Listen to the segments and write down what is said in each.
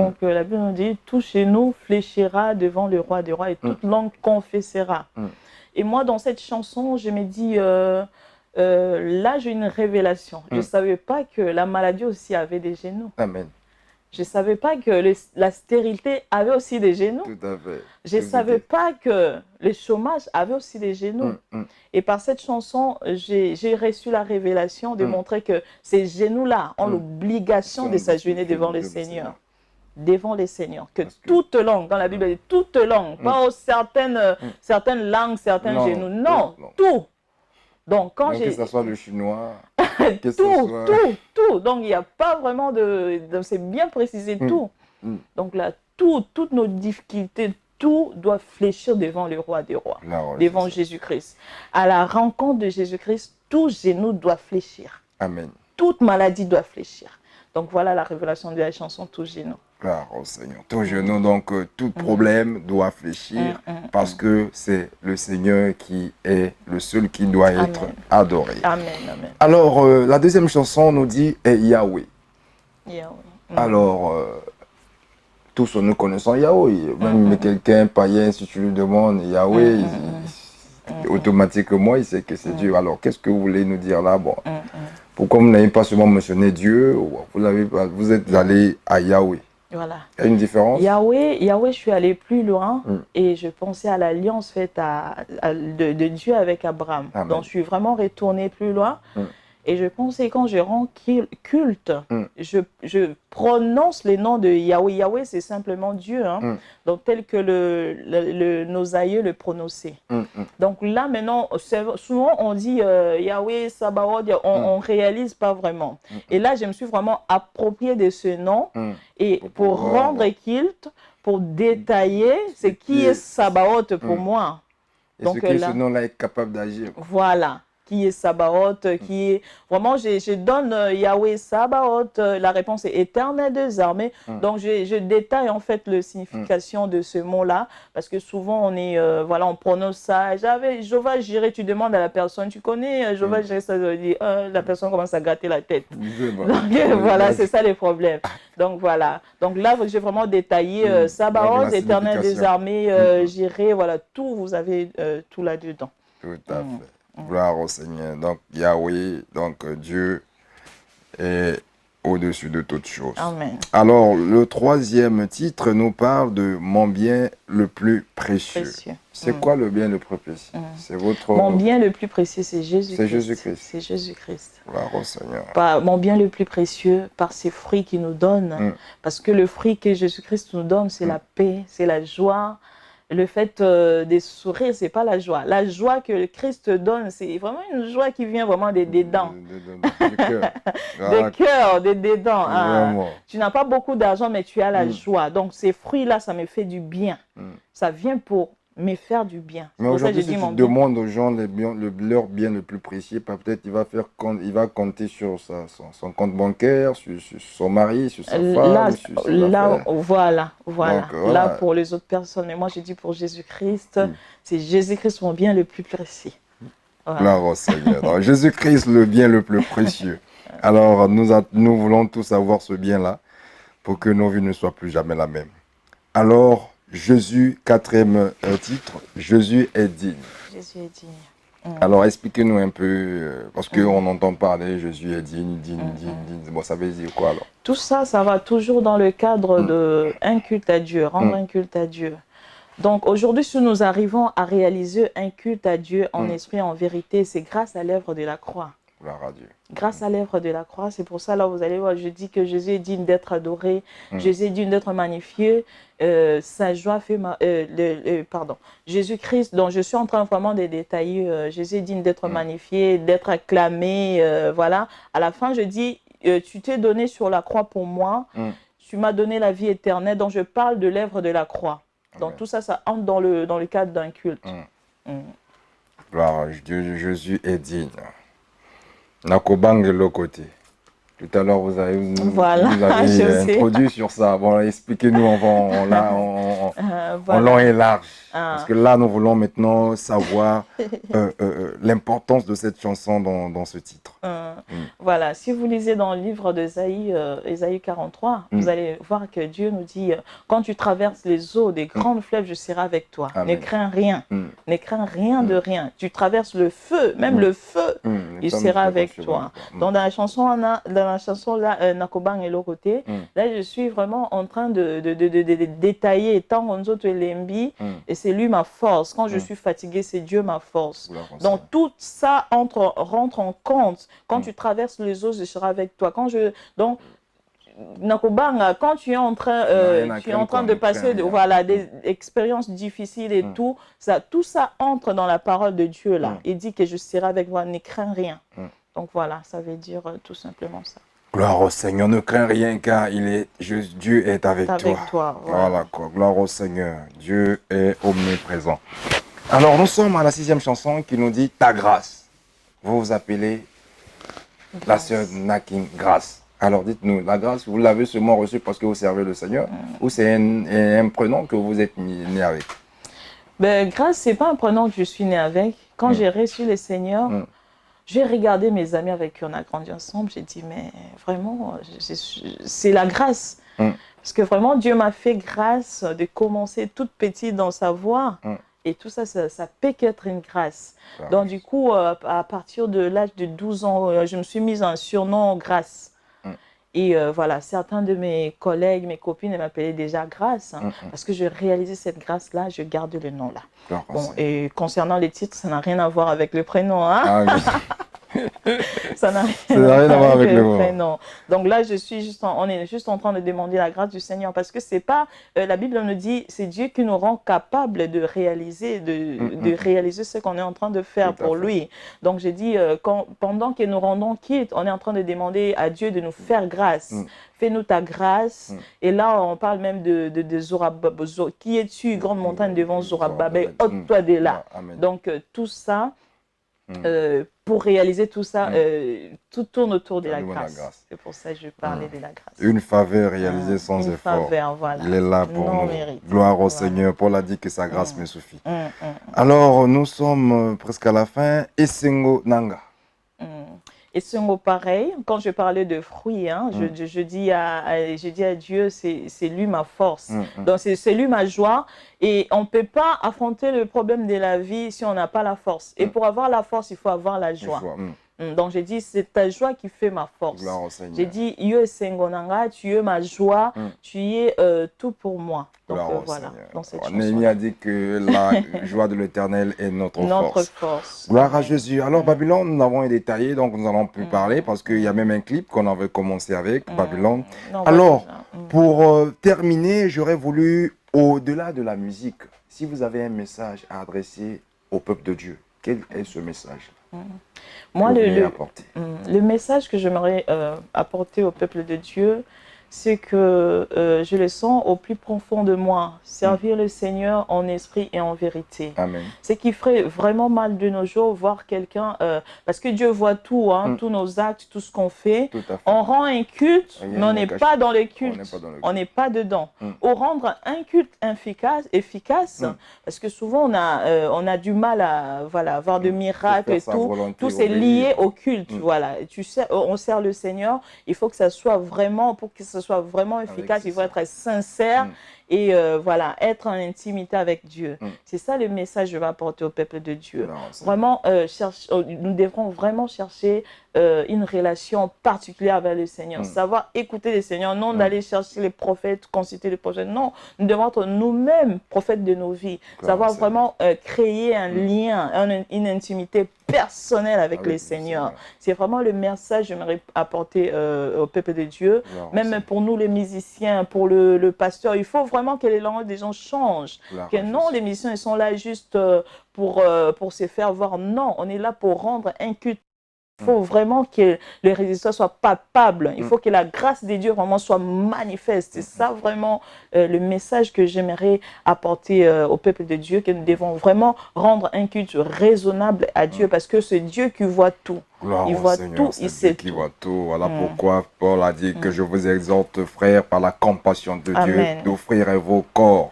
Donc la Bible nous dit, tout genou fléchira devant le roi des rois et toute langue confessera. Et moi, dans cette chanson, je me dis, là, j'ai une révélation. Je ne savais pas que la maladie aussi avait des genoux. Amen. Je ne savais pas que la stérilité avait aussi des genoux. Tout à fait. Je ne savais pas que le chômage avait aussi des genoux. Et par cette chanson, j'ai reçu la révélation de montrer que ces genoux-là ont l'obligation de s'agenouiller devant le Seigneur. Devant les seigneurs, que toute langue, dans la Bible, il dit toute langue, pas certaines langues, certains genoux, non, tout. Donc, quand que ce soit le chinois, tout. Donc, il n'y a pas vraiment c'est bien précisé, tout. Donc là, toutes nos difficultés, tout doit fléchir devant le roi des rois, devant Jésus-Christ. À la rencontre de Jésus-Christ, tout genou doit fléchir. Amen. Toute maladie doit fléchir. Donc, voilà la révélation de la chanson Tout genou. Gloire au Seigneur. Tout genou, donc tout problème doit fléchir parce que c'est le Seigneur qui est le seul qui doit être adoré. Amen, amen. Alors, la deuxième chanson nous dit Yahweh. Yahweh. Alors, tous nous connaissons Yahweh. Même quelqu'un païen, si tu lui demandes Yahweh, automatiquement, il sait que c'est Dieu. Alors, qu'est-ce que vous voulez nous dire là? Bon, pourquoi vous n'avez pas seulement mentionné Dieu, vous êtes allé à Yahweh? Voilà. Il y a une différence? Yahweh, je suis allée plus loin et je pensais à l'alliance faite de Dieu avec Abraham. Amen. Donc, je suis vraiment retournée plus loin. Et je pensais, quand je rends culte, je prononce le nom de Yahweh. Yahweh, c'est simplement Dieu, hein? Donc tel que nos aïeux le prononçaient. Donc là, maintenant, souvent on dit Yahweh, Sabaoth, on ne réalise pas vraiment. Et là, je me suis vraiment appropriée de ce nom et pour rendre culte, pour détailler ce qui est Sabaoth pour moi. Et donc, ce nom-là est capable d'agir. Voilà. Qui est Sabaoth, qui est... Vraiment, je donne Yahweh Sabaoth, la réponse est éternel des armées. Donc, je détaille en fait la signification de ce mot-là, parce que souvent, on prononce ça. Jéhovah Jireh, tu demandes à la personne, tu connais Jéhovah Jireh, ça veut dire, la personne commence à gratter la tête. Donc, voilà, c'est ça les problèmes. Donc, voilà. Donc là, j'ai vraiment détaillé Sabaoth, éternel des armées, Jireh, voilà, tout, vous avez tout là-dedans. Tout à fait. Gloire au Seigneur. Donc, Yahweh, donc Dieu est au-dessus de toutes choses. Amen. Alors, le troisième titre nous parle de mon bien le plus précieux. C'est quoi le bien le plus précieux? C'est votre... Mon bien le plus précieux, c'est Jésus-Christ. C'est Jésus-Christ. C'est Jésus-Christ. Gloire au Seigneur. Mon bien le plus précieux, par ses fruits qu'il nous donne. Parce que le fruit que Jésus-Christ nous donne, c'est la paix, c'est la joie. Le fait de sourire, ce n'est pas la joie. La joie que le Christ donne, c'est vraiment une joie qui vient vraiment des dents. Du cœur. Des cœurs, des dents. Tu n'as pas beaucoup d'argent, mais tu as la joie. Donc ces fruits-là, ça me fait du bien. Ça vient pour me faire du bien. Mais aujourd'hui, si tu demandes aux gens leur bien le plus précieux, peut-être il va compter sur son compte bancaire, sur son mari, sur sa femme, sur voilà. Là, pour les autres personnes. Et moi, je dis pour Jésus-Christ, c'est Jésus-Christ mon bien le plus précieux. Voilà. Gloire au Seigneur. Donc, Jésus-Christ, le bien le plus précieux. Alors, nous voulons tous avoir ce bien-là pour que nos vies ne soient plus jamais la même. Alors, Jésus, quatrième titre, Jésus est digne. Jésus est digne. Alors, expliquez-nous un peu, parce qu'on entend parler, Jésus est digne. Bon, ça veut dire quoi alors? Tout ça, ça va toujours dans le cadre d'un culte à Dieu, rendre un culte à Dieu. Donc, aujourd'hui, si nous arrivons à réaliser un culte à Dieu en esprit et en vérité, c'est grâce à l'œuvre de la croix. Gloire à Dieu. Grâce à l'œuvre de la croix, c'est pour ça, là, vous allez voir, je dis que Jésus est digne d'être adoré, Jésus est digne d'être magnifié, sa joie fait Jésus-Christ, dont je suis en train vraiment de détailler, Jésus est digne d'être magnifié, d'être acclamé, voilà. À la fin, je dis, tu t'es donné sur la croix pour moi, tu m'as donné la vie éternelle, donc je parle de l'œuvre de la croix. Donc tout ça, ça entre dans le cadre d'un culte. Gloire à Dieu, Jésus est digne. Nakobange le côté. Tout à l'heure, vous avez Voilà, introduit sur ça. Bon, expliquez-nous, on long et large. Parce que là, nous voulons maintenant savoir l'importance de cette chanson dans ce titre. Voilà, si vous lisez dans le livre d'Ésaïe, Ésaïe 43, vous allez voir que Dieu nous dit, quand tu traverses les eaux des grandes fleuves, je serai avec toi. Amen. Ne crains rien, ne crains rien de rien. Tu traverses le feu, même le feu, il sera avec toi. Donc dans la chanson là, Nakobang et l'autre côté, là je suis vraiment en train de détailler tant Gonzo Lembi, et c'est lui ma force. Quand je suis fatigué, c'est Dieu ma force. Donc tout ça rentre en compte. Quand tu traverses les eaux, je serai avec toi. Donc Nakobanga, quand tu es en train, de passer des expériences difficiles et tout ça entre dans la parole de Dieu là. Il dit que je serai avec toi, ne crains rien. Donc voilà, ça veut dire tout simplement ça. Gloire au Seigneur, ne crains rien car Dieu est avec toi. Voilà quoi, gloire au Seigneur, Dieu est omniprésent. Alors nous sommes à la 6e chanson qui nous dit ta grâce. Vous vous appelez la sœur Nakin Grâce. Alors dites-nous, la grâce, vous l'avez seulement reçue parce que vous servez le Seigneur ou c'est un prénom que vous êtes né avec? Grâce, c'est pas un prénom que je suis né avec. Quand j'ai reçu le Seigneur, j'ai regardé mes amis avec qui on a grandi ensemble. J'ai dit, mais vraiment, c'est la grâce. Parce que vraiment, Dieu m'a fait grâce de commencer toute petite dans sa voie. Et tout ça, ça peut qu'être une grâce. Donc du coup, à partir de l'âge de 12 ans, je me suis mise un surnom Grâce. Et voilà, certains de mes collègues, mes copines m'appelaient déjà Grâce, parce que je réalisais cette grâce-là, je garde le nom là. Bon, et concernant les titres, ça n'a rien à voir avec le prénom. Hein? Ça n'a rien à voir avec le prénom. Donc là, on est juste en train de demander la grâce du Seigneur, parce que c'est pas, la Bible nous dit, c'est Dieu qui nous rend capables de réaliser, de réaliser ce qu'on est en train de faire pour lui. Donc j'ai dit, pendant que nous rendons quitte, on est en train de demander à Dieu de nous faire grâce. Fais-nous ta grâce. Et là, on parle même de Zorobabel. Qui es-tu, grande montagne devant Zorobabel? Ôte-toi de là. Donc tout ça, pour réaliser tout ça, tout tourne autour de la grâce. C'est pour ça que je parlais de la grâce. Une faveur réalisée sans effort. Voilà. Il est là pour nous. Gloire au Seigneur. Paul a dit que sa grâce me suffit. Alors, nous sommes presque à la fin. Esengo Nanga. Et ce mot pareil, quand je parlais de fruits, hein, je dis à Dieu, c'est lui ma force. Donc c'est lui ma joie. Et on ne peut pas affronter le problème de la vie si on n'a pas la force. Et pour avoir la force, il faut avoir la joie. Donc j'ai dit, c'est ta joie qui fait ma force. J'ai dit, Yo Sengonanga, tu es ma joie, tu es tout pour moi. Donc voilà, dans cette chanson. Néhémie a dit que la joie de l'Éternel est notre force. Gloire à Jésus. Alors Babylone, nous avons détaillé, donc nous n'allons plus parler parce qu'il y a même un clip qu'on avait commencé avec, Babylone. Alors, pour terminer, j'aurais voulu, au-delà de la musique, si vous avez un message à adresser au peuple de Dieu, quel est ce message? Moi, le message que j'aimerais apporter au peuple de Dieu, c'est que je le sens au plus profond de moi, servir le Seigneur en esprit et en vérité. Amen. Ce qui ferait vraiment mal de nos jours, voir quelqu'un, parce que Dieu voit tout, hein, tous nos actes, tout ce qu'on fait. On rend un culte, mais on n'est pas dans le culte, on n'est pas dedans. Au rendre un culte efficace, parce que souvent on a du mal à avoir de miracles et tout c'est lié au culte. Voilà. Tu sais, on sert le Seigneur, il faut que ça soit vraiment, pour que ça soit vraiment efficace, il faut être sincère et voilà, être en intimité avec Dieu. C'est ça le message que je vais apporter au peuple de Dieu. Vraiment, nous devrons vraiment chercher une relation particulière avec le Seigneur, savoir écouter le Seigneur, non d'aller chercher les prophètes, consulter les prophètes, non, nous devons être nous-mêmes prophètes de nos vies, savoir vraiment créer un lien, une intimité personnelle avec le Seigneur. C'est vraiment le message que j'aimerais apporter au peuple de Dieu, même pour nous les musiciens, pour le pasteur, il faut vraiment que les langues des gens changent, que non, les musiciens ils sont là juste pour se faire voir, non, on est là pour rendre un culte Il faut vraiment que le résultat soit palpable. Il faut que la grâce de Dieu vraiment soit manifeste. C'est ça vraiment le message que j'aimerais apporter au peuple de Dieu, que nous devons vraiment rendre un culte raisonnable à Dieu parce que c'est Dieu qui voit tout. Gloire Il au voit Seigneur, tout, c'est il Dieu sait qui tout. voit tout. Voilà pourquoi Paul a dit que je vous exhorte, frères, par la compassion de Amen. Dieu, d'offrir vos corps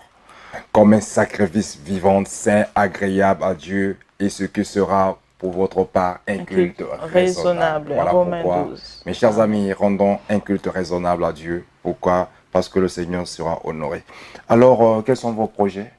comme un sacrifice vivant, saint, agréable à Dieu, et ce qui sera pour votre part un culte raisonnable. Voilà Romains pourquoi, 12. mes chers amis, rendons un culte raisonnable à Dieu. Pourquoi? Parce que le Seigneur sera honoré. Alors, quels sont vos projets?